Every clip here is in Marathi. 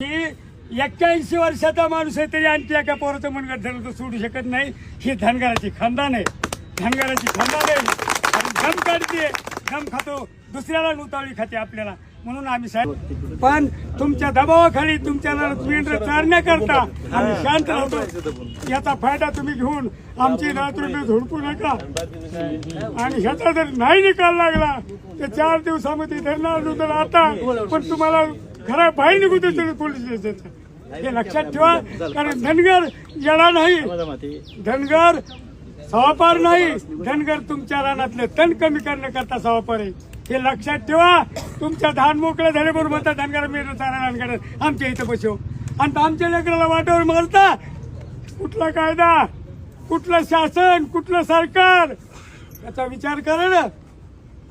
की 81 वर्षाचा माणूस आहे तरी आणखी एका पोराचं मनगट धरलं तर सोडू शकत नाही. ही धनगराची खानदान आहे, धनगराची खानदान आहे. आणि दम काढते, दम खातो, दुसऱ्याला नुतावळी खाते आपल्याला. म्हणून आम्ही साहेब पण तुमच्या दबावाखाली तुमच्या मेंढर चारण्याकरता आम्ही शांत राहतो. याचा फायदा तुम्ही घेऊन आमची रात्र झोडपू नका. आणि ह्याचा जर नाही निकाल लागला तर 4 दिवसामध्ये धरणार नव्हतं आता. पण तुम्हाला खरा बाहेर निघू देतो पोलीस स्टेशनचा, हे लक्षात ठेवा. कारण धनगर येणार नाही, धनगर सवापार नाही, धनगर तुमच्या रानातलं तण कमी करण्याकरता सवापार आहे. हे लक्षात ठेवा. तुमच्या धान मोकळं झाले बरोबर म्हणता धनगर मेर चारा धनगर आमच्या इथं बसव आणि आमच्या लेकराला वाटावर मारता. कुठला कायदा, कुठलं शासन, कुठलं सरकार, याचा विचार करा ना.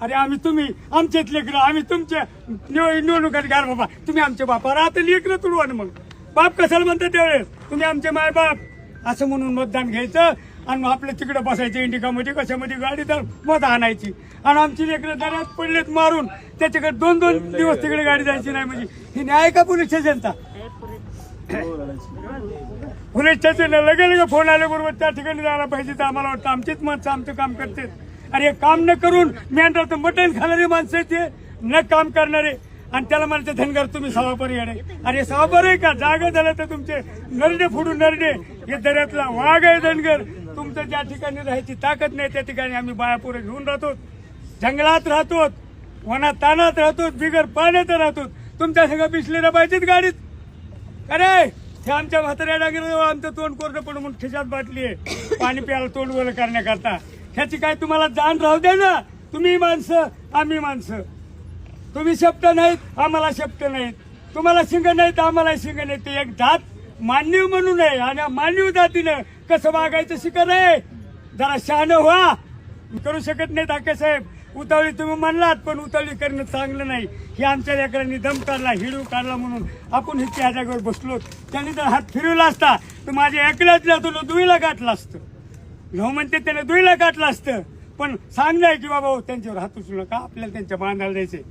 अरे आम्ही तुम्ही आमचेच लेकरं, आम्ही तुमच्या निवडणुकात गार बाबा. तुम्ही आमचे बापा राहते लेकरं तुडवा ना. मग बाप कशाला म्हणतात त्यावेळेस तुम्ही आमचे माय बाप असं म्हणून मतदान घ्यायचं आणि मग आपल्या तिकडे बसायचं इंडिकामध्ये कशामध्ये गाडी तर मत आणायची. आणि आमची लेकरं दऱ्यात पडलेत मारून, त्याच्याकडे 2-2 दिवस तिकडे गाडी जायची नाही. म्हणजे ही न्याय का पोलीस स्टेशनचा? पोलीस स्टेशन लगे फोन आल्याबरोबर त्या ठिकाणी जायला पाहिजे. तर आम्हाला वाटतं आमचीच माणसं आमचं काम करते. अरे काम न करून मेंढराचं मटण खाणारे माणसं ते न काम करणारे. आणि त्याला म्हणते धनगर तुम्ही सवापारी येणे. अरे सवापार आहे का? जागा झालं तर तुमचे नरडे फोडून नरडे. हे दऱ्यातला वाघ आहे धनगर. तुमचं ज्या ठिकाणी राहायची ताकद नाही त्या ठिकाणी आम्ही बायापुरे घेऊन राहतो, जंगलात राहतो, वनात तानात राहतो, बिगर पाण्यात राहतो. तुमच्या सगळं बिसलेलं पाहिजेत गाडीत. अरे हे आमच्या म्हाताऱ्या डांगराजवळ आमचं तोंड कोरडं पडून म्हणून खिशात बाटली आहे पाणी प्यायला तोंड ओलं करण्याकरता. ह्याची काय तुम्हाला जाण राहू द्या ना. तुम्ही माणसं, आम्ही माणसं. तुम्ही शब्द नाहीत, आम्हाला शब्द नाहीत. तुम्हाला शिंग नाहीत, आम्हाला शिंग नाहीत. ते एक जात मान्य म्हणून आहे आणि मान्य जातीनं कसं वागायचं शिकत आहे. जरा शहाणं व्हा. करू शकत नाही धाके साहेब. उतावळी तुम्ही म्हणलात पण उतावळी करणं चांगलं नाही. हे आमच्या लेकरांनी दम काढला, हिडू काढला म्हणून आपण हिची ह्या जागेवर बसलो. त्यांनी जर हात फिरवला असता तर माझ्या एकल्यातल्या तुला दुईला गाठलं असतं. घेऊ म्हणते त्याने दुईला गाठलं असतं. पण सांगणार की बाबा त्यांच्यावर हात उचलू नका, आपल्याला त्यांच्या बांधाला द्यायचे.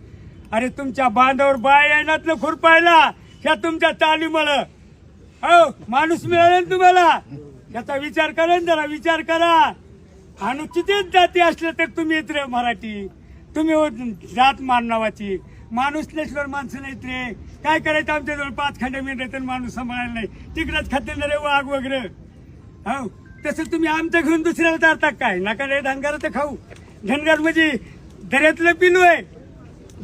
अरे तुमच्या बांधावर बाय येण्यातलं खुरपायला ह्या तुमच्या तालीमुळं हो माणूस मिळाला ना तुम्हाला. याचा विचार करा ना, जरा विचार करा. अनुचित जाती असल्या तर तुम्ही येत रे मराठी. तुम्ही जात मानवाची माणूस नसल्यावर माणसं नाहीत रे. काय करायचं आमच्याजवळ 5 खंड मिळत तर माणूस सांभाळायला नाही. तिकडंच खाते ना रे वाघ वगैरे. हो तसं तुम्ही आमचं घेऊन दुसऱ्याला चारता काय? नका रे धनगर तर खाऊ. धनगर म्हणजे दर्यातलं पिलू आहे,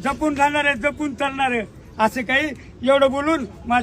जपून राहणार आहे, जपून चालणार आहे. असं काही एवढं बोलून माझं